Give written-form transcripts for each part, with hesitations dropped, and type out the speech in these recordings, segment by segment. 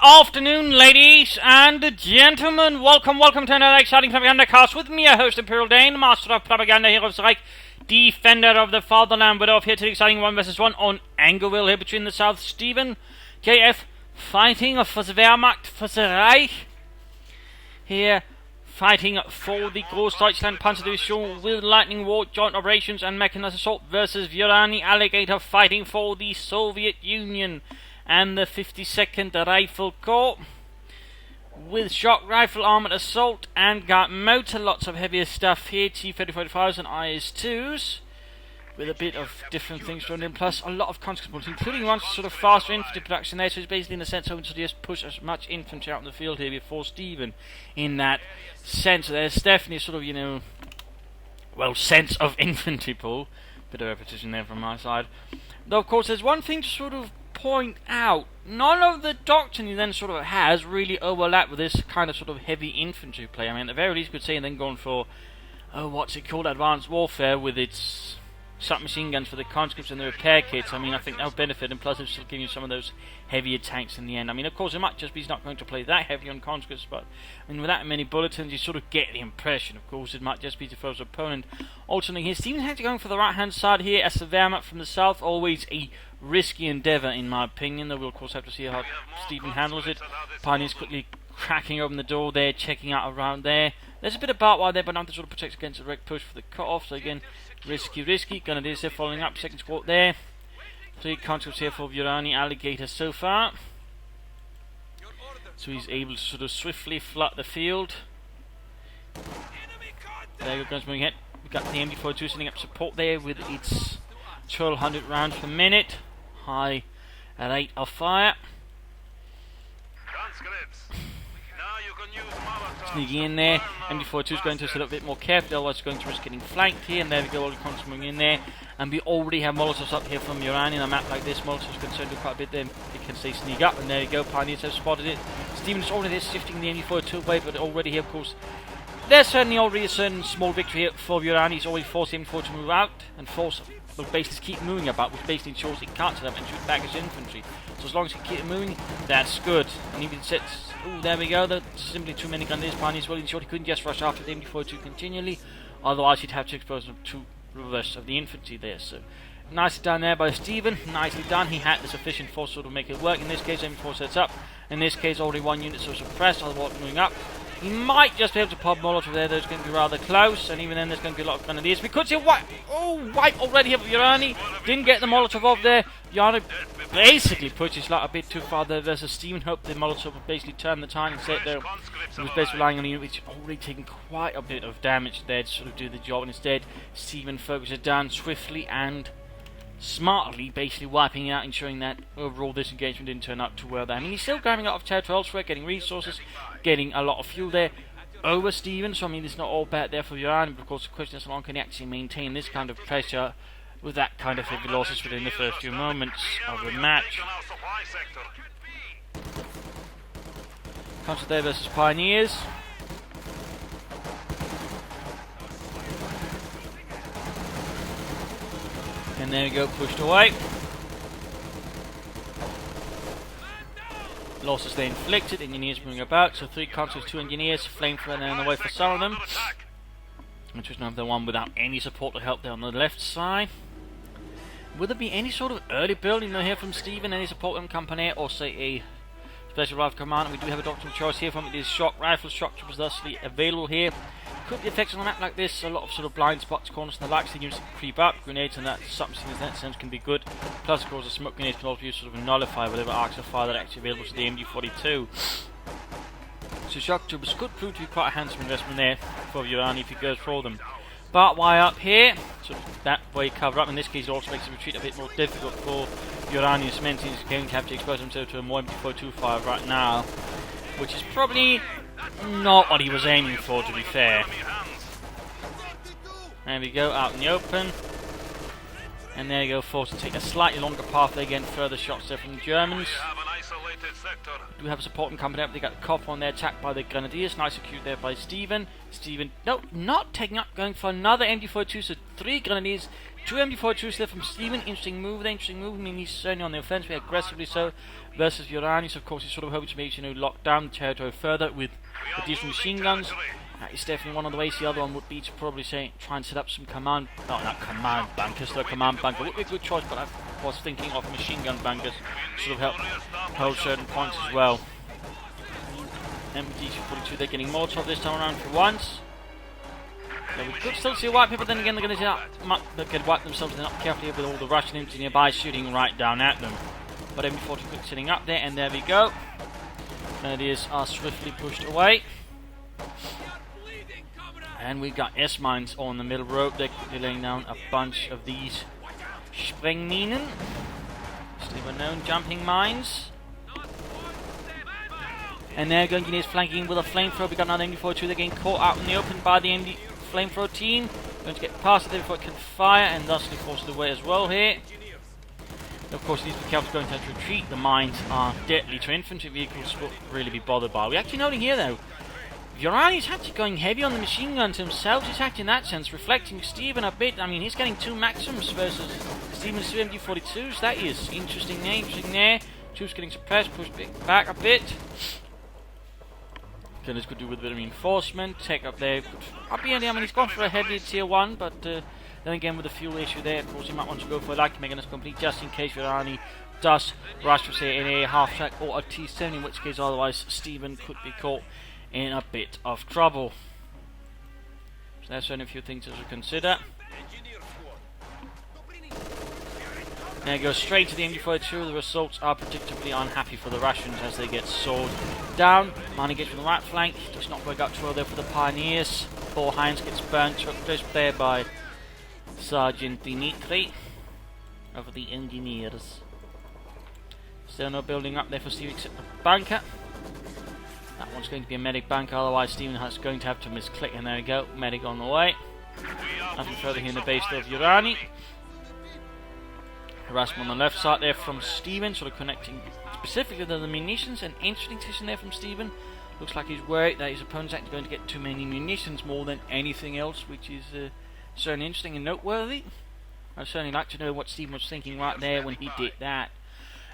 afternoon, ladies and gentlemen. Welcome to another exciting Propagandacast with me, your host, Imperial Dane, Master of Propaganda, Hero of Reich, Defender of the Fatherland. We're off here to the exciting 1 vs 1 on Angerville here between the South. Stephenn, KF, fighting for the Wehrmacht, for the Reich. Here, fighting for the Großdeutschland Panzerdivision with Lightning War, Joint Operations and Mechanized Assault versus Wyorani Alligator fighting for the Soviet Union and the 52nd Rifle Corps with shock rifle, armored assault and got motor, lots of heavier stuff here, T-3045s and IS-2s with a bit of different things thrown in, plus a lot of consequences, including one sort of faster infantry production there, so it's basically in a sense hoping to just push as much infantry out in the field here before Stephenn in that sense. There's definitely a sort of, sense of infantry pull, bit of repetition there from my side. Though of course there's one thing to sort of point out, none of the doctrine he then sort of has really overlap with this kind of sort of heavy infantry play. I mean, at the very least you could say, and then going for, what's it called, advanced warfare with its submachine guns for the conscripts and the repair kits. I mean, I think that'll benefit, and plus it'll still give you some of those heavier tanks in the end. I mean, of course, it might just be he's not going to play that heavy on conscripts, but I mean, with that many bulletins, you sort of get the impression, of course, it might just be to throw his opponent. Ultimately, here, Stephenn actually going for the right-hand side here as the Wehrmacht from the south, always a risky endeavour, in my opinion, though we'll, of course, have to see how Stephenn handles it. Pioneers quickly cracking open the door there, checking out around there. There's a bit of barbed wire there, but not to sort of protect against a direct push for the cut-off, so again, risky. Grenadiers here following up, second squad there. 3 conscripts here for Wyorani Alligator so far. So he's able to sort of swiftly flood the field. There we go, guns moving ahead. We've got the MD42 sending up support there with its 1200 rounds per minute. High rate of fire. Sneaking in there. MD42 is going to sit a bit more carefully, otherwise it's going to risk getting flanked here. And there we go, all the conscripts moving in there. And we already have Molotovs up here from Wyorani on a map like this. Molotovs can certainly do quite a bit there. They can say sneak up, and there you go, Pioneers have spotted it. Stephenn is already there shifting the MD42 away, but already here, of course, there's certainly already a certain small victory here for Wyorani. He's already forced the MD4 to move out and force the bases keep moving about, which basically ensures he can't set up and shoot back his infantry. So as long as he keeps moving, that's good. And even sets, ooh, there we go, there's simply too many Grenadiers. Pioneers well ensured he couldn't just rush after the MD42 continually, otherwise he'd have to expose them to the rest of the infantry there. So nicely done there by Stephenn, nicely done. He had the sufficient force to sort of make it work. In this case, MD4 sets up. In this case, already one unit so suppressed, otherwise moving up. He might just be able to pop Molotov there, though it's going to be rather close, and even then there's going to be a lot of Grenadiers. We could see a wipe already here for Wyorani. Didn't get the Molotov off there. Wyorani basically pushes like a bit too far there versus Stephenn. Hoped the Molotov would basically turn the time instead, though. He was basically relying on the unit, which already taken quite a bit of damage there to sort of do the job, and instead Stephenn focuses down swiftly and smartly, basically wiping out, ensuring that overall this engagement didn't turn out too well there. I mean, he's still grabbing a lot of territory elsewhere, getting resources, getting a lot of fuel there over Stephenn, so I mean, it's not all bad there for Wyorani, but of course the question is how long can he actually maintain this kind of pressure with that kind of heavy losses within the first few moments of the match. Comes there versus Pioneers. And there we go, pushed away. Losses they inflicted, engineers moving about, so 3 conscripts, 2 engineers, flamethrower on the way for some of them. Which was another one without any support to help there on the left side. Will there be any sort of early building here from Stephenn, any support from Company, or say a Special Rifle Command? We do have a doctrine of choice here from it is shock rifles, shock troopers thusly available here. Could be effects on a map like this, a lot of sort of blind spots, corners and the likes, the units can creep up, grenades and that submachine in that sense can be good. Plus of course the smoke grenades can also use sort of nullify whatever arcs of fire that are actually available to the MD42. So shock troopers could prove to be quite a handsome investment there for Wyorani if he goes for them. Barbed wire up here, so that way cover up. In this case it also makes the retreat a bit more difficult for Wyorani, as meant he's going to have to expose himself to a more MD42 fire right now, which is probably not what he was aiming for, to be fair. There we go, out in the open. And there you go, forced to take a slightly longer path there again, further shots there from the Germans. Do have a supporting company up, they got the cop on there, attacked by the Grenadiers, nice execute there by Stephenn. Stephenn, no, not taking up, going for another MD42, so 3 Grenadiers two MD42s there from Stephenn. Interesting move there, interesting move. I mean, he's certainly on the offensive, aggressively so, versus Wyorani. So, of course, he's sort of hoping to maybe, lock down the territory further with additional machine guns. That is definitely one of the ways. The other one would be to probably say, try and set up some command, not command bunkers, though command bunker would be a good choice, but I was thinking of machine gun bunkers to sort of help hold certain points as well. MD42, they're getting more top this time around for once. Yeah, we could still see a wipe here, but then again they're going to wipe themselves. They're not carefully with all the Russian infantry nearby shooting right down at them. But MD42 sitting up there, and there we go. Grenadiers are swiftly pushed away. And we've got S-mines on the middle road. They're laying down a bunch of these Sprengminen. Still known jumping mines. And they're going to get his flanking with a flamethrower. We got another MD42. They're getting caught out in the open by the MD flamethrower team. Going to get past it there before it can fire and thusly force the way as well here. Of course, these scouts are going to have to retreat. The mines are deadly to infantry vehicles. Won't really be bothered by. We're actually noting here though, Wyorani's actually going heavy on the machine guns himself. He's actually in that sense reflecting Stephenn a bit. I mean, he's getting 2 Maxims versus Stephenn's 2 MD42s. That is interesting there, interesting there. 2's getting suppressed, pushed back a bit. Okay, this could do with a bit of reinforcement. Tech up there. Up here, I mean, he's gone for a heavy tier 1, but then again with the fuel issue there, of course, he might want to go for a light to make this complete just in case Wyorani does rush for, say, in a half track or a T7, in which case otherwise Stephenn could be caught in a bit of trouble. So there's certainly a few things to consider. Now goes straight to the MD42. The results are predictably unhappy for the Russians as they get sawed down. Mani gets from the right flank, does not work out too well there for the Pioneers. Paul Hines gets burnt just there by Sergeant Dimitri of the Engineers. Still no building up there for Steve except the bunker. That one's going to be a medic bunker, otherwise Stephenn is going to have to misclick, and there we go, medic on the way. Nothing further here in the base of Wyorani. Harassment on the left side there from Stephenn, sort of connecting specifically to the munitions. An interesting decision there from Stephenn. Looks like he's worried that his opponent's actually going to get too many munitions more than anything else, which is certainly interesting and noteworthy. I'd certainly like to know what Stephenn was thinking right there when he did that.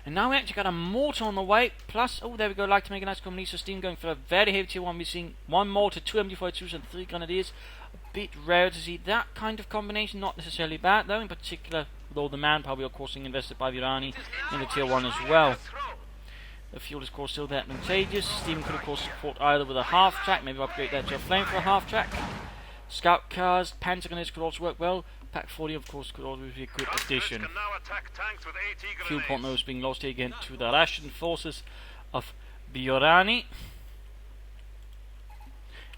And now we actually got a mortar on the way, plus, oh, there we go, like to make a nice combination. So Stephenn going for a very heavy tier 1. We're seeing 1 mortar, 2 MD42s and 3 grenadiers. A bit rare to see that kind of combination, not necessarily bad though, in particular with all the manpower, of course, being invested by Wyorani in the tier 1 as well. The fuel is, of course, still there advantageous. Stephenn could, of course, support either with a half track, maybe upgrade that to a flame for a half track. Scout cars, panzer grenades could also work well. Pack 40, of course, could always be a good addition. Fuel point those being lost here again to the Russian forces of Wyorani.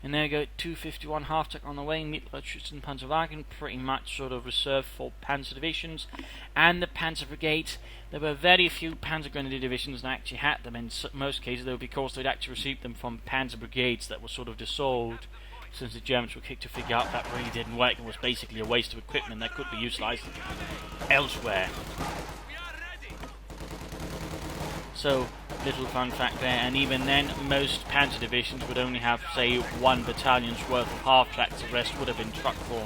And there we go, 251 half-track on the way. Mittelschützen Panzerwagen, pretty much sort of reserved for Panzer divisions. And the Panzer brigades, there were very few Panzer Grenadier divisions that actually had them. In most cases, though, because they'd actually received them from Panzer brigades that were sort of dissolved, since the Germans were quick to figure out that really didn't work and was basically a waste of equipment that could be utilised elsewhere. So, little fun fact there, and even then, most Panzer divisions would only have, say, 1 battalion's worth of half-tracks, the rest would have been truck-borne.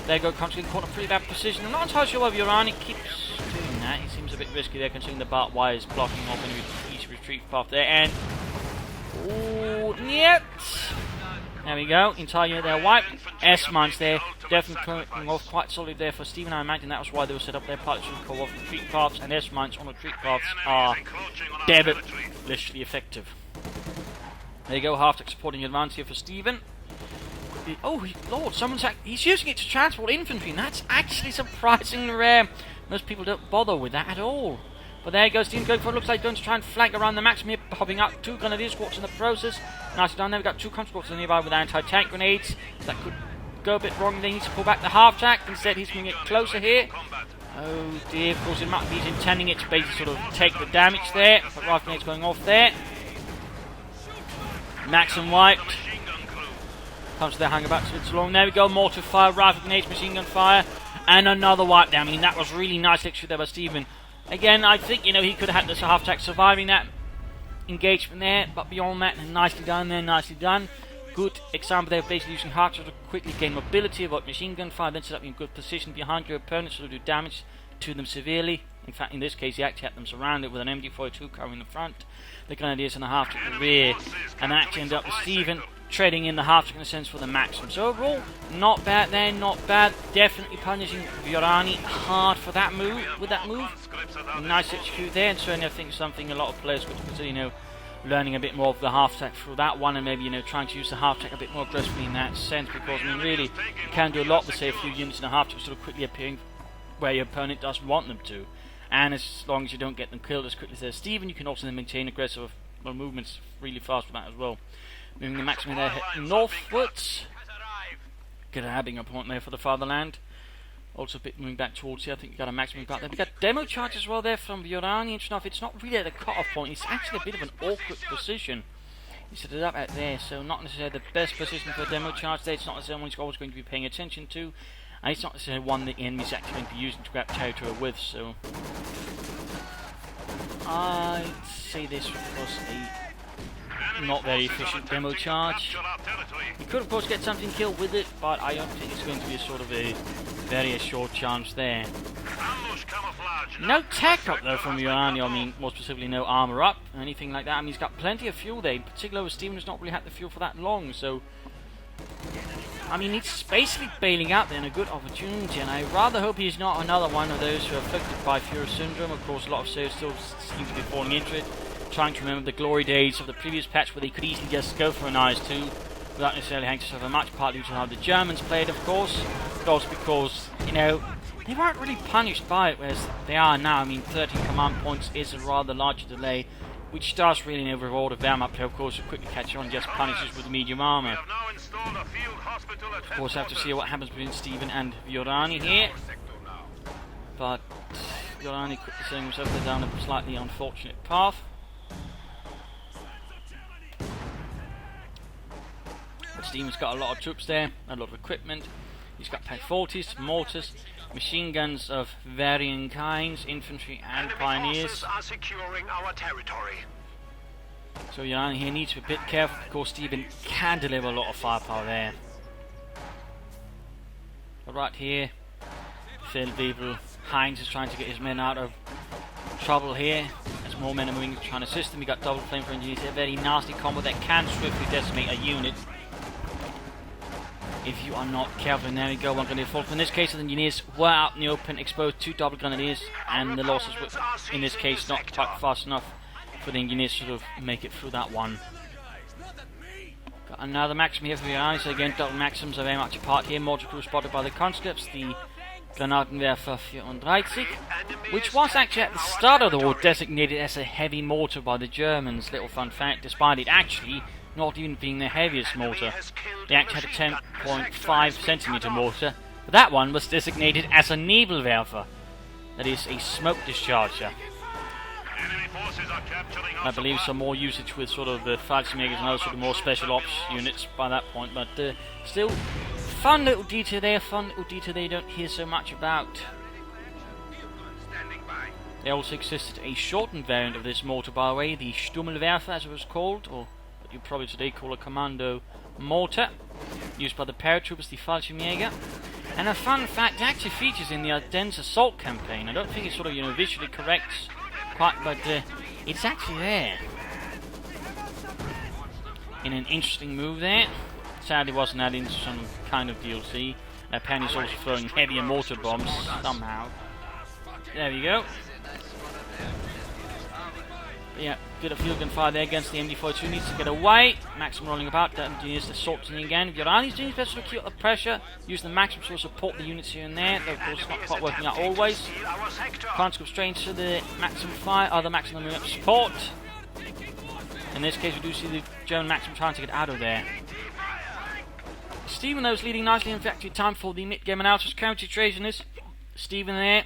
There you go, constantly caught a pretty bad position. I'm not entirely sure why Wyorani keeps doing that. He seems a bit risky there, considering the barbed wire is blocking off any easy retreat path there, and ooh, yep. There we go, entire unit there wiped. S-mines there, definitely coming off quite solid there for Stephenn. I imagine that was why they were set up there, partly to call off retreat paths, and S-mines on retreat paths are devilishly effective. There you go, half-track supporting advance here for Stephenn. Oh, Lord, he's using it to transport infantry, and that's actually surprisingly rare. Most people don't bother with that at all. But there he goes, Stephenn going for it. Looks like going to try and flank around the Maxim here, popping up 2 grenadier squads in the process. Nicely done there. We've got 2 conscripts nearby with anti-tank grenades. That could go a bit wrong. They need to pull back the half track. Instead, he's going to get closer here. Oh dear, of course, he's intending it to basically sort of take the damage there. But rifle grenades going off there. Maxim wiped. Comes to their hangar back so it's long. There we go, mortar fire, rifle grenades, machine gun fire, and another wipe down. I mean, that was really nice extra there by Stephenn. Again, I think, he could have had this half-track surviving that engagement there, but beyond that, nicely done there, nicely done. good example there of basically using Harcher to quickly gain mobility, avoid machine gun fire, then set up in good position behind your opponent so to do damage to them severely. In fact, in this case, he actually had them surrounded with an MD-42 covering the front, the Grenadiers and the half-track at the rear, and actually ended up with Stephenn trading in the half-track in a sense for the Maxim. So overall, not bad there, not bad. Definitely punishing Wyorani hard for that move, with that move. Nice execute there, and certainly I think something a lot of players would consider, you know, learning a bit more of the half-track through that one, and maybe, you know, trying to use the half-track a bit more aggressively in that sense, because, I mean, really, you can do a lot with, say, a few units in the half-track sort of quickly appearing where your opponent doesn't want them to. And as long as you don't get them killed as quickly as there's Stephenn, you can also then maintain aggressive movements really fast with that as well. Moving the Maxim there northwards. Grabbing a point there for the fatherland. Also a bit moving back towards here. I think we got a Maxim back there. We got demo charge as well there from Wyorani. Interesting enough, it's not really at the cut-off point. It's actually a bit of an awkward position. He set it up out there, so not necessarily the best position for a demo charge there. It's not necessarily one he's always going to be paying attention to. And it's not necessarily one the enemy's actually going to be using to grab territory with, so I'd say this was a not very efficient demo charge. You could of course get something killed with it, but I don't think it's going to be a sort of a very assured chance there. No tech up though from Wyorani, I mean more specifically no armour up, or anything like that. I mean he's got plenty of fuel there, in particular with Stephenn has not really had the fuel for that long, so I mean, he's basically bailing out there in a good opportunity, and I rather hope he's not another one of those who are afflicted by Führer syndrome. Of course, a lot of players still seem to be falling into it, trying to remember the glory days of the previous patch where they could easily just go for an IS-2 without necessarily having to suffer much, partly due to how the Germans played, of course, but also because, you know, they weren't really punished by it, whereas they are now. I mean, 13 command points is a rather larger delay, which does really reward a Wehrmacht player, of course, to quickly catch on, just punishes with medium armour. Of course, I have to see what happens between Stephenn and Wyorani here. But Wyorani quickly setting himself down a slightly unfortunate path. But Stephenn's got a lot of troops there, a lot of equipment. He's got Pak 40s, mortars, machine guns of varying kinds, infantry and pioneers. Are securing our territory. So Wyorani here needs to be a bit careful, because Stephenn can deliver a lot of firepower there. But right here, Feldwebel, Heinz is trying to get his men out of trouble here. As more men are moving to try and assist them, we got double flame for engineers here. Very nasty combo that can swiftly decimate a unit if you are not careful. And there we go, one grenadier fall. In this case, the engineers were out in the open, exposed to double grenadiers, and the losses were, in this case, not quite fast enough for the engineers to sort of make it through that one. Got another Maxim here for Wyorani, so again, double Maxims are very much apart here. Mortar crew spotted by the conscripts, the Granatenwerfer 34, which was actually at the start of the war designated as a heavy mortar by the Germans. Little fun fact, despite it actually not even being the heaviest mortar. They actually had a 10.5 centimeter mortar, but that one was designated as a Nebelwerfer. That is a smoke discharger. I believe some more usage with sort of the Fallschirmjägers and other sort of more special ops units by that point, but still, fun little detail there, you don't hear so much about. There also existed a shortened variant of this mortar, by the way, the Stummelwerfer as it was called, or what you probably today call a commando mortar, used by the paratroopers, the Fallschirmjäger. And a fun fact, it actually features in the Ardennes assault campaign. I don't think it's sort of, you know, visually correct quite, but it's actually there. In an interesting move there. Sadly wasn't added into some kind of DLC. Apparently it's also throwing heavier mortar bombs somehow. There we go. But yeah, good a field gun fire there against the MD-42, needs to get away. Maxim rolling about, that engineers assaulting again. Wyorani's doing his best to keep up the pressure, use the Maxim to support the units here and there, though of course it's not quite working out always. Conscript strains to the Maxim fire, other Maxim moving up support. In this case we do see the German Maxim trying to get out of there. Stephenn though is leading nicely, in fact time for the mid-game analysis. Counter-situation is Stephenn there,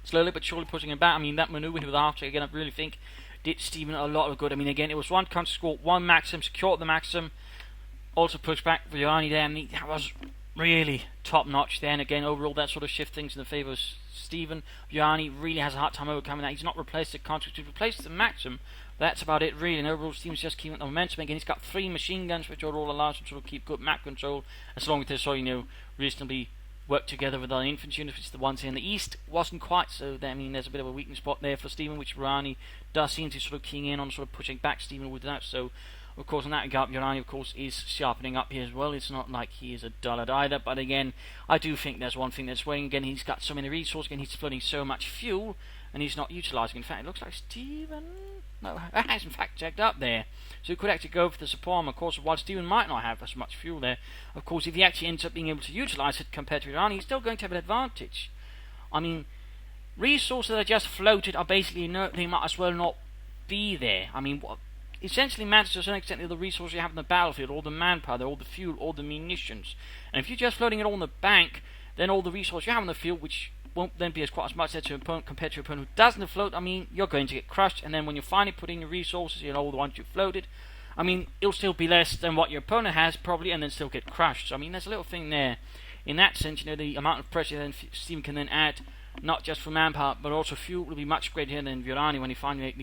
slowly but surely pushing him back. I mean, that manoeuvre with the half-check again, I really think did Stephenn a lot of good. I mean, again, it was one counter score, one Maxim, secured the Maxim, also pushed back Wyorani there, and that was really top-notch there. And again, overall, that sort of shift things in the favour of Stephenn. Wyorani really has a hard time overcoming that. He's not replaced the conscript, he's replaced the Maxim, That's about it, really. And overall, Stephen's just keeping the momentum. Again, he's got 3 machine guns, which are all allows him to sort of keep good map control, as long as they sort of, reasonably work together with other infantry units, which is the ones here in the east. Wasn't quite, so I mean, there's a bit of a weakness spot there for Stephenn, which Wyorani does seem to sort of keying in on, sort of pushing back Stephenn with that. So, of course, in that regard, Wyorani, of course, is sharpening up here as well. It's not like he is a dullard either, but again, I do think there's one thing that's weighing. Again, he's got so many resources, again, he's flooding so much fuel, and he's not utilising. In fact, it looks like Stephenn has in fact checked up there. So he could actually go for the support arm. Of course, while Stephenn might not have as much fuel there, of course, if he actually ends up being able to utilise it compared to Wyorani, he's still going to have an advantage. I mean, resources that are just floated are basically inert. They might as well not be there. I mean, what essentially matters to a certain extent are the resources you have on the battlefield, all the manpower, all the fuel, all the munitions. And if you're just floating it all on the bank, then all the resources you have on the field, which won't then be as quite as much there to an opponent compared to an opponent who doesn't float, I mean, you're going to get crushed. And then when you finally put in your resources, all the ones you floated, I mean, it'll still be less than what your opponent has, probably, and then still get crushed. So, I mean, there's a little thing there. In that sense, the amount of pressure then Stephenn can then add, not just for manpower, but also fuel, will be much greater than Wyorani when he finally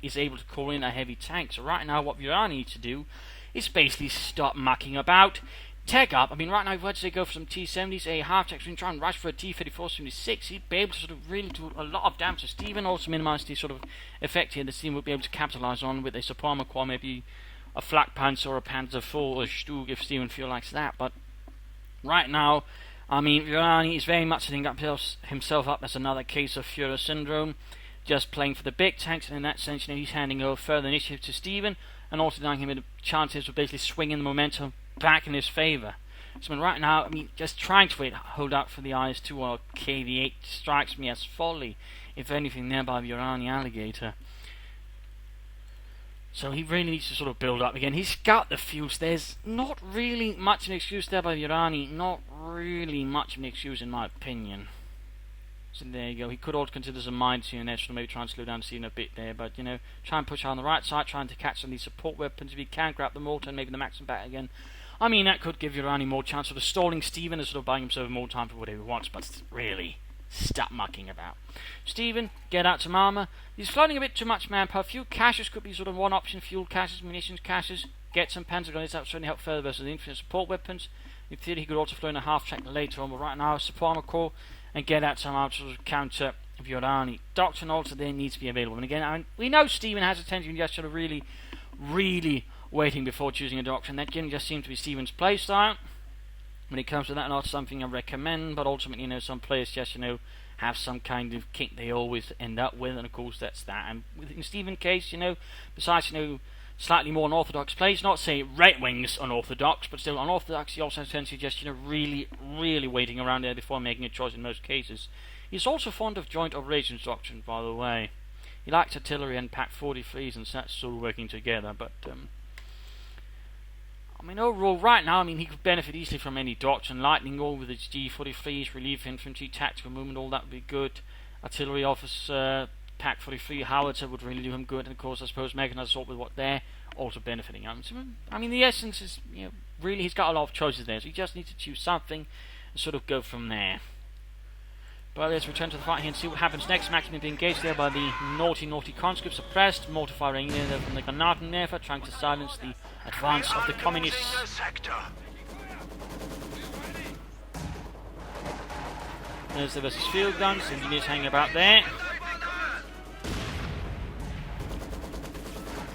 is able to call in a heavy tank. So right now, what Wyorani needs to do is basically stop mucking about, tech up. I mean, right now, if we had to go for some T-70s, a half-tech, and try and rush for a T-34-76, he'd be able to sort of really do a lot of damage to Stephenn, also minimise the sort of effect here the Stephenn would be able to capitalise on with a support armor core, maybe a flak Panzer or a Panzer IV or a Stug if Stephenn feels like that. But right now, I mean, Wyorani is very much setting up himself up as another case of Führer syndrome, just playing for the big tanks, and in that sense, he's handing over further initiative to Stephenn, and also denying him the chances of basically swinging the momentum back in his favour. So I mean, right now, I mean, just trying to hold out for the IS-2 or KV-8 strikes me as folly, if anything, there by Wyorani Alligator. So he really needs to sort of build up again. He's got the fuels. There's not really much of an excuse there by Wyorani. Not really much of an excuse in my opinion. So there you go. He could also consider some mines here and there, so maybe try and slow down Stephenn a bit there. But, try and push out on the right side, trying to catch some of these support weapons. If he can grab the mortar and maybe the Maxim back again. I mean, that could give Wyorani more chance of stalling Stephenn and sort of buying himself more time for whatever he wants. But really, stop mucking about. Stephenn, get out some armour. He's flooding a bit too much manpower. Fuel caches could be sort of one option. Fuel caches, munitions caches. Get some Panzer grenades. That would certainly help further versus the infantry support weapons. In theory, he could also flow in a half-track later on. But right now, support armour core and get out some armour to sort of counter Wyorani. Doctrine also there needs to be available. And again, I mean, we know Stephenn has a tendency to just sort of really waiting before choosing a doctrine. That didn't just seem to be Stephenn's playstyle. When it comes to that, not something I recommend, but ultimately, some players just, have some kind of kink they always end up with, and of course that's that. And in Stephenn's case, besides, slightly more unorthodox plays, not say right wings unorthodox, but still unorthodox, he also tends to just, really waiting around there before making a choice in most cases. He's also fond of joint operations doctrine, by the way. He likes artillery and Pack 43s and such sort of working together, but I mean, overall, right now, he could benefit easily from any doctrine. Lightning all with its G43s, relief infantry, tactical movement, all that would be good. Artillery officer, Pack 43 howitzer would really do him good. And of course, I suppose mechanized assault with what they're also benefiting him. So, I mean, the essence is, really, he's got a lot of choices there. So he just needs to choose something and sort of go from there. But let's return to the fight here and see what happens next. Maximum being engaged there by the naughty conscripts, suppressed, mortar firing in there from the Granatenwerfer, trying to silence the advance of the communists. There's the versus field guns, engineers hanging about there.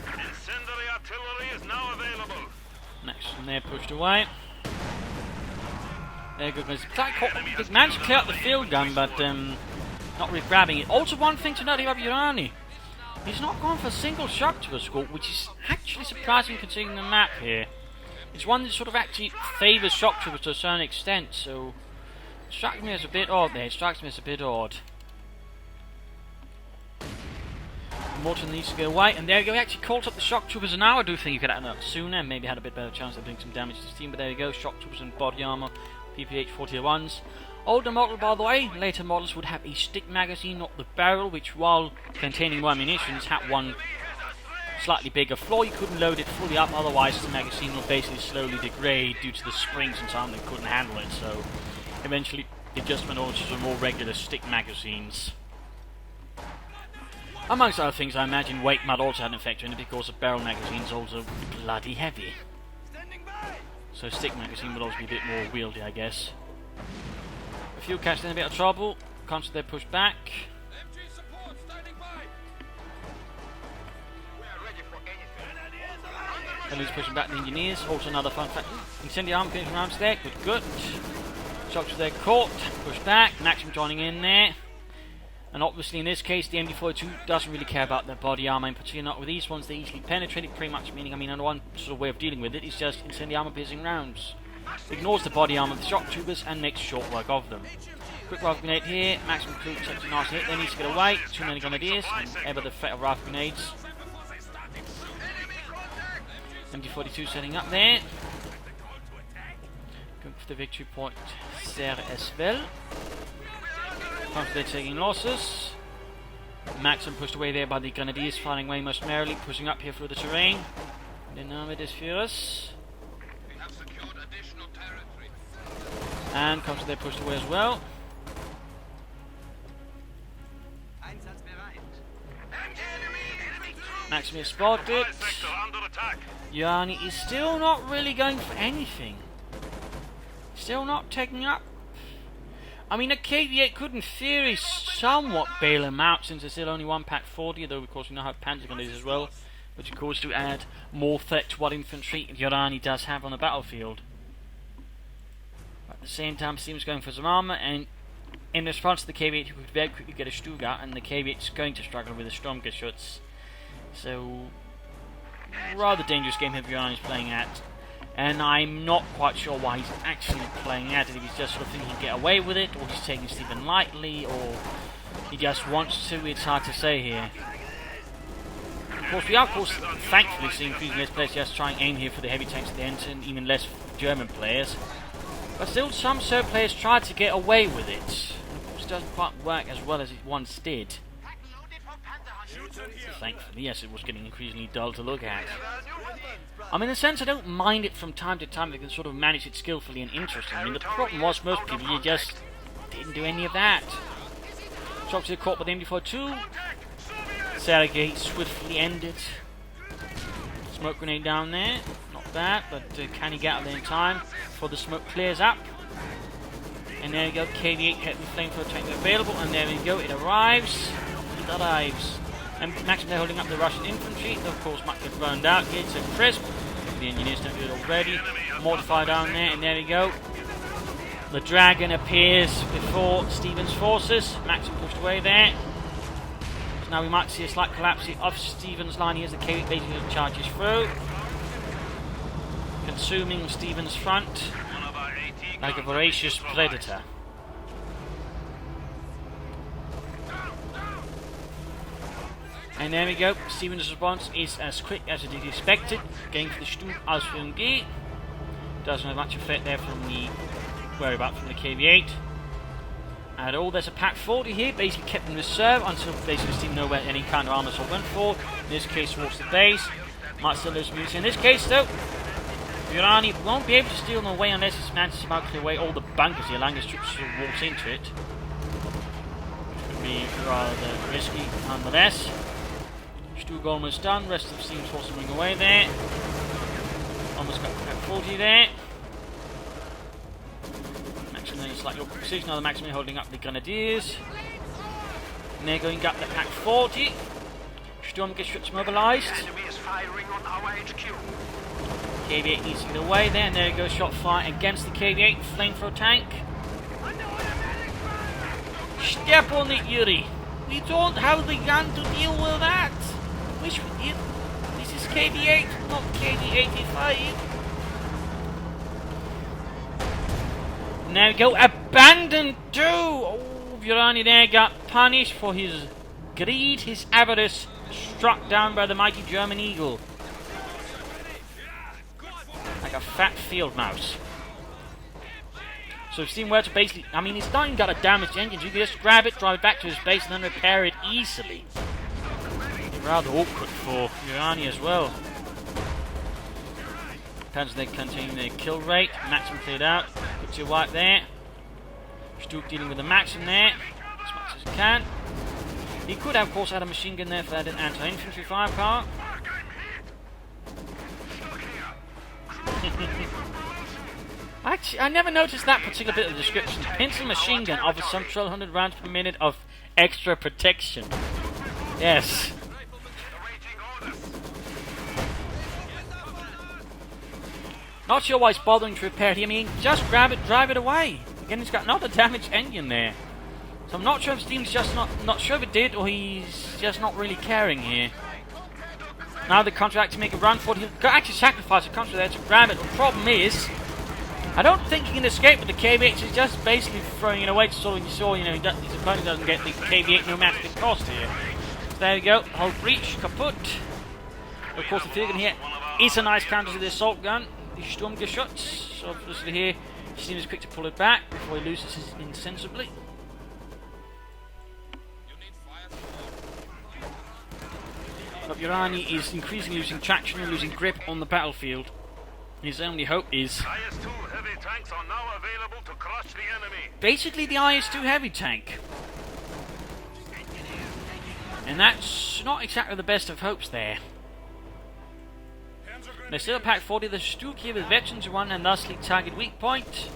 Incendiary artillery is now available. Next from there, pushed away. There goes. He managed to clear up the field gun, but not really grabbing it. Also, one thing to note about Wyorani, he's not gone for a single shock to a score, which is actually surprising considering the map here. It's one that sort of actually favours shock troopers to a certain extent, so it strikes me as a bit odd there. Morton needs to get away, and there you go. He actually called up the shock troopers, and now I do think you could have done that sooner, maybe had a bit better chance of doing some damage to his team, but there you go. Shock troopers and body armour. PPH-41s. Older model, by the way. Later models would have a stick magazine, not the barrel, which, while containing more munitions, had one slightly bigger flaw. You couldn't load it fully up, otherwise the magazine would basically slowly degrade due to the springs and so on. They couldn't handle it, so eventually it just went on to some more regular stick magazines. Amongst other things, I imagine weight might also have an effect on it because the barrel magazine's also bloody heavy. So stick magazine would also be a bit more wieldy, I guess. A few catch in a bit of trouble. Constantly they're pushed back. He's pushing back the engineers. Also another fun fact. Incendiary arm finishing round there. Good. Shots they're caught. Pushed back. Maxim joining in there. And obviously in this case the MD42 doesn't really care about their body armor, in particular not with these ones. They easily penetrate it, pretty much, meaning, and one sort of way of dealing with it is just incendiary armor piercing rounds. Ignores the body armor of the shock troopers and makes short work of them. Quick rifle grenade here. Maximum crew takes a nice hit. They need to get away. Too many grenadiers and ever the threat of rifle grenades. MD42 setting up there. Going for the victory point there as well. They're taking losses. Maxim pushed away there by the grenadiers, firing away most merrily, pushing up here through the terrain. The Name des Führers. And comes there pushed away as well. Maxim is spotted. Wyorani is still not really going for anything. Still not taking up. I mean, a KV-8 could in theory somewhat bail him out, since there's still only one Pack 40, though of course we now have panzer grenades as well, which of course to add more threat to what infantry Wyorani does have on the battlefield. But at the same time, Stephen's going for some armor, and in response to the KV-8 he could very quickly get a Stuga, and the KV-8 is going to struggle with the Sturmgeschütz. So, rather dangerous game here Wyorani is playing at. And I'm not quite sure why he's actually playing at it. If he's just sort of thinking he'll get away with it, or he's taking Stephenn lightly, or he just wants to. It's hard to say here. Of course, we are, of course, thankfully seeing increasing less players just try and aim here for the heavy tanks at the end, and even less German players. But still, some Serb players try to get away with it. And of course, it doesn't quite work as well as it once did. Thankfully, yes, it was getting increasingly dull to look at. I mean, in a sense, I don't mind it from time to time. They can sort of manage it skillfully and interestingly. I mean, the problem was most people, you just didn't do any of that. Shots are caught by the MD42. Sergei swiftly ended. Smoke grenade down there. Not bad, but can he get out there in time before the smoke clears up? And there you go, KV-8 heavy flamethrower tank available, and there we go, it arrives. It arrives. And Maxim they're holding up the Russian infantry. Of course, might get burned out here. It's a crisp. The engineers don't do it already. Mortify down there, and there we go. The dragon appears before Stephenn's forces. Maxim pushed away there. So now we might see a slight collapse of Stephenn's line. Here's the KV basically charges through, consuming Stephenn's front like a voracious predator. And there we go, Stephen's response is as quick as it is expected, going for the Stub Ausführung G. Doesn't have much effect there from the from the KV-8. At all, there's a Pack 40 here, basically kept in reserve until basically Stephenn know where any kind of armor assault went for. In this case, towards the base. Might still lose munitions. In this case, though, Wyorani won't be able to steal them away unless it's managed to somehow clear away all the bunkers here, allowing his troops to waltz into it. Which would be rather risky nonetheless. Stug almost done, rest of Stephen's forces moving away there. Almost got Pack 40 there. Maximilian slightly awkward position, now the Maximilian holding up the Grenadiers. And they're going up the Pack 40. Sturmgeschütz mobilised. KV-8 needs to get away there, and there goes shot fire against the KV-8 flamethrower tank. Step on it, Yuri. We don't have the gun to deal with that. Wish we did. This is KV-8, not KV-85. And there we go, abandoned too! Oh, Wyorani there got punished for his greed, his avarice, struck down by the mighty German eagle. Like a fat field mouse. So if Stephenn were to basically, I mean, he's not even got a damaged engine, you can just grab it, drive it back to his base and then repair it easily. Rather awkward for Wyorani as well. Depends they continue their kill rate. Maxim cleared out. Puts your wipe there. Stug dealing with the Maxim there as much as he can. He could have, of course, had a machine gun there for that anti-infantry firepower. Actually, I never noticed that particular bit of the description. Pencil machine gun offers some 1200 rounds per minute of extra protection. Yes. Not sure why he's bothering to repair it. I mean, just grab it, drive it away. Again, he's got not a damaged engine there. So I'm not sure if Steve's just not sure if it did, or he's just not really caring here. Now the contract to make a run for it, he'll actually sacrifice a contract there to grab it. The problem is, I don't think he can escape with the KV-8. He's just basically throwing it away to sort of ensure, you know, his opponent doesn't get the KV-8 no matter the cost here. So there we go, whole breach, kaput. Of course, the field gun here is a nice counter to the assault gun. The Sturmgeschütz, so obviously here, Stephenn is quick to pull it back before he loses it insensibly. But Wyorani is increasingly losing traction and losing grip on the battlefield. His only hope is IS-2 heavy tanks are now available to crush the enemy. basically the IS-2 heavy tank. And that's not exactly the best of hopes there. There's still a Pack 40, there's Stuke here with Veterans 1 and thusly target weak point.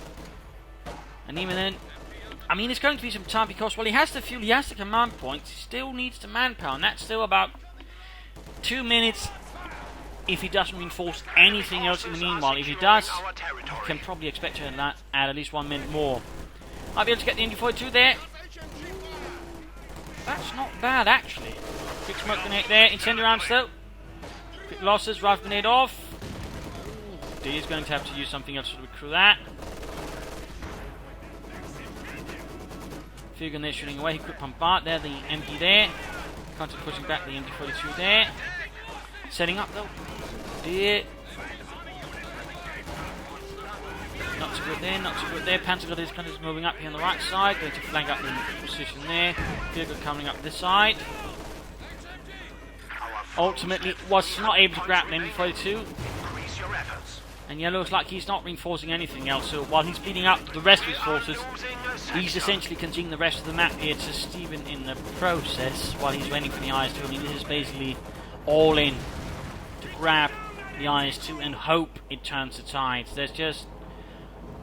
And even then, I mean, it's going to be some time because, well, he has the fuel, he has the command points, he still needs the manpower, and that's still about 2 minutes if he doesn't reinforce anything else in the meanwhile. If he does, you can probably expect to add at least 1 minute more. Might be able to get the MG42 there. That's not bad, actually. Quick smoke grenade there, incendiary rounds though. Quick losses, rifle grenade off. D is going to have to use something else to recruit that. Field gun there shooting away, he could bombard there, the MG there. Constantly pushing back the MG42 there. Setting up though. Dear. Not too good there, not too good there. Panzer is kind of moving up here on the right side, going to flank up the position there. Field gun coming up this side. Ultimately was not able to grab the MG42. And yeah, looks like he's not reinforcing anything else, so while he's beating up the rest of his forces, he's essentially conceding the rest of the map here to Stephenn in the process, while he's waiting for the IS-2. I mean, this is basically all in to grab the IS-2 and hope it turns the tides. There's just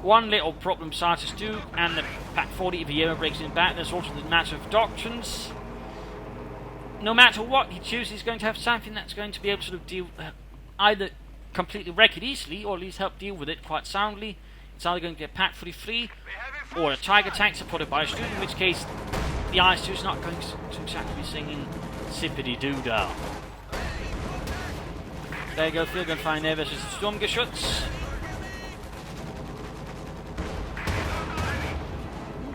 one little problem Sergeant Stu and the Pack 40 if he ever breaks in back. There's also the matter of doctrines. No matter what he chooses, he's going to have something that's going to be able to sort of deal, either completely wreck it easily, or at least help deal with it quite soundly. It's either going to get Pack 43 or a Tiger tank supported by a student, in which case the IS-2 is not going to exactly be singing Sippity Doodah. There you go, field gun fire there versus the Sturmgeschütz.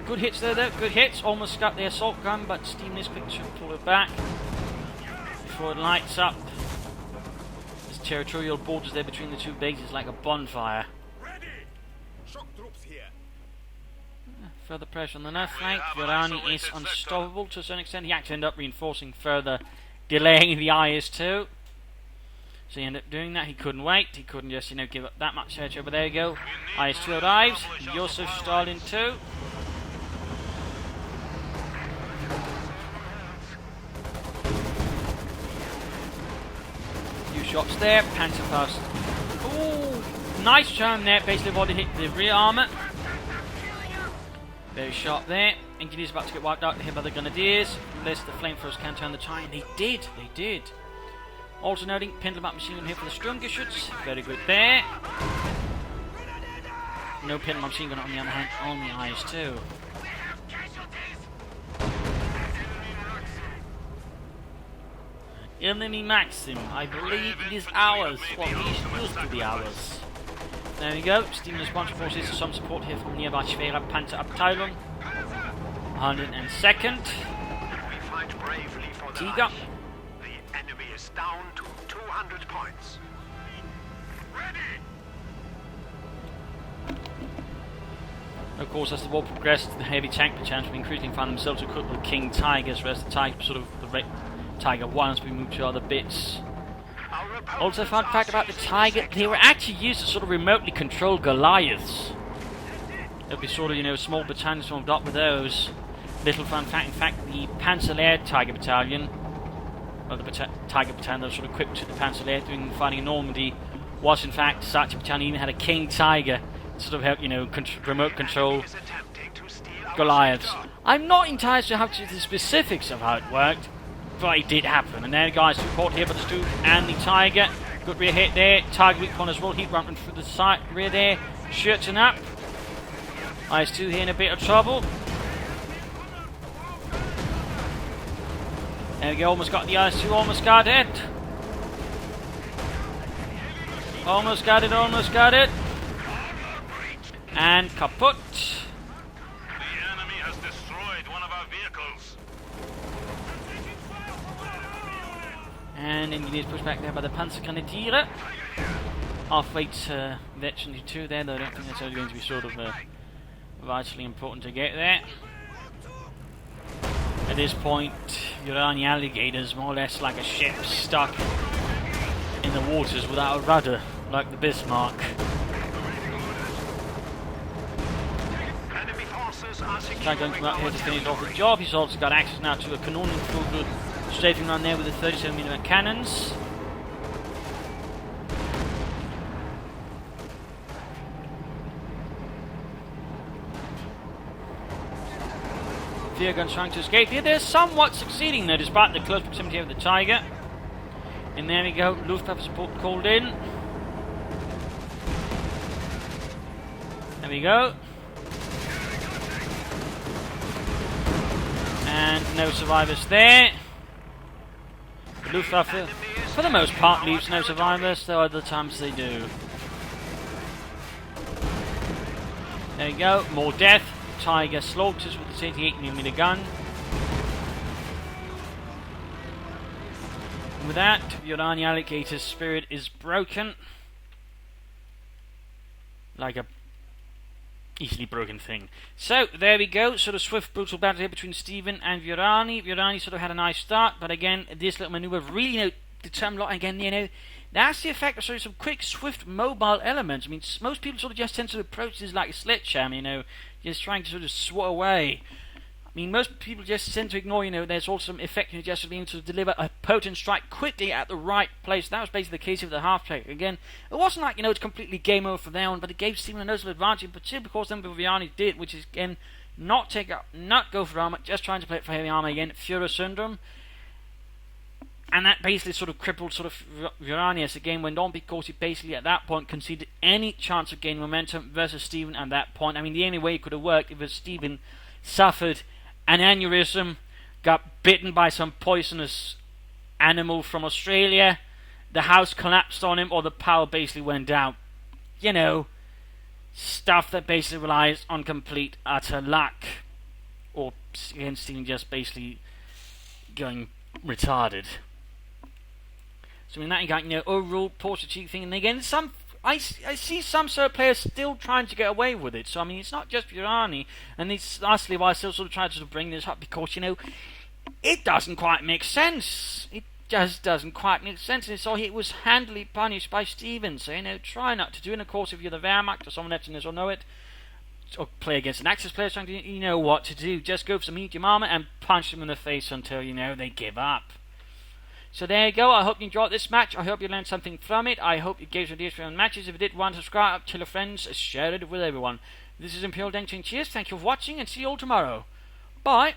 Good hits there though, good hits. Almost got the assault gun, but Stephenn is quick to pull it back before it lights up. This territorial borders there between the two bases like a bonfire. Further pressure on the left flank. Wyorani is unstoppable to a certain extent. He actually ended up reinforcing further, delaying the IS-2. So he ended up doing that. He couldn't wait. He couldn't just, you know, give up that much territory. But there you go. IS-2 arrives. Josef Stalin 2. Few shots there. Panzerfaust. Ooh, nice charm there. Basically, what hit the rear armour. Very sharp there. Engineers about to get wiped out here by the Grenadiers. Unless the flamethrowers can turn the tide. And they did. They did. Also noting, pendulum up machine gun here for the Sturmgeschütz. Very good there. No pendulum machine gun on the other hand on the IS-2. Enemy Maxim. I believe it is ours. Well, he's used to be ours. There we go. Stephenn responsible forces some support here from nearby Schwere Panzerabteilung. 102nd. Tiger. The enemy is down to 200 points. Ready! Of course, as the war progressed, the heavy tank chance were increasingly found themselves equipped with King Tigers, whereas the Tiger, sort of the Tiger 1s, we moved to other bits. Also, fun fact about the Tiger, they were actually used to sort of remotely control Goliaths. There'd be sort of, you know, small battalions formed up with those. little fun fact, in fact, the Panzer Tiger Battalion, well, the Tiger Battalion that was sort of equipped to the Panzer doing fighting in Normandy, was in fact such a battalion even had a King Tiger to sort of help, you know, remote control Goliaths. I'm not entirely sure how to the specifics of how it worked, but it did happen. And there, guys, support here by the Stu and the Tiger. Good rear hit there. Tiger weak one as well. Heat running through the side, rear there. Shirting up. IS-2 here in a bit of trouble. There we go. Almost got the IS-2. Almost got it. Almost got it. Almost got it. And kaput. The enemy has destroyed one of our vehicles. And engineers pushed back there by the Panzergrenadiere. Halfway to Veteran 2 there, though I don't think that's going to be sort of vitally important to get there. At this point, Wyorani Alligator's more or less like a ship stuck in the waters without a rudder, like the Bismarck. Trying to come up here to finish off the job. He's also got access now to a Kanonenvogel strafing around there with the 37mm cannons. Fear guns trying to escape here. They're somewhat succeeding though, despite the close proximity of the Tiger. And there we go, Luftwaffe support called in. There we go. And no survivors there. The Luftwaffe, for the most part, leaves no survivors, though other times they do. There you go, more death. Tiger slaughters with the 88mm gun. And with that, Wyorani Alligator's spirit is broken. Like a easily broken thing. So, there we go. Sort of swift, brutal battle here between Stephenn and Wyorani. Wyorani sort of had a nice start, but again, this little maneuver really, you know, determined a lot. Again, you know, that's the effect of sort of some quick, swift, mobile elements. I mean, most people sort of just tend to approach this like a sledgehammer, you know, just trying to sort of swat away. I mean, most people just tend to ignore, you know, there's also some effect in just being able to deliver a potent strike quickly at the right place. That was basically the case of the half-track. Again, it wasn't like, you know, it's completely game over for them, but it gave Stephenn a noticeable advantage, particularly because then Wyorani did, which is, again, not go for armor, just trying to play it for heavy armor again, Führer syndrome. And that basically sort of crippled sort of Wyorani as the game went on, because he basically at that point conceded any chance of gaining momentum versus Stephenn at that point. I mean, the only way it could have worked if Stephenn suffered an aneurysm, got bitten by some poisonous animal from Australia, the house collapsed on him, or the power basically went out. You know, stuff that basically relies on complete utter luck. Or again, Stephenn just basically going retarded. So in that regard, you know, overall poor strategic thing, and again, I see some sort of players still trying to get away with it. So I mean, it's not just Wyorani, and it's lastly why I still sort of try to bring this up, because, you know, it doesn't quite make sense. It just doesn't quite make sense, and so it was handily punished by Stephenn. So, you know, try not to do it. And of course, if you're the Wehrmacht or someone else in this will know it, or play against an Axis player trying to, you know what to do. Just go for some medium armor and punch them in the face until, you know, they give up. So there you go. I hope you enjoyed this match. I hope you learned something from it. I hope it gave you ideas for your own matches. If you did, want to subscribe, tell your friends, share it with everyone. This is Imperial Deng. Cheers. Thank you for watching, and see you all tomorrow. Bye.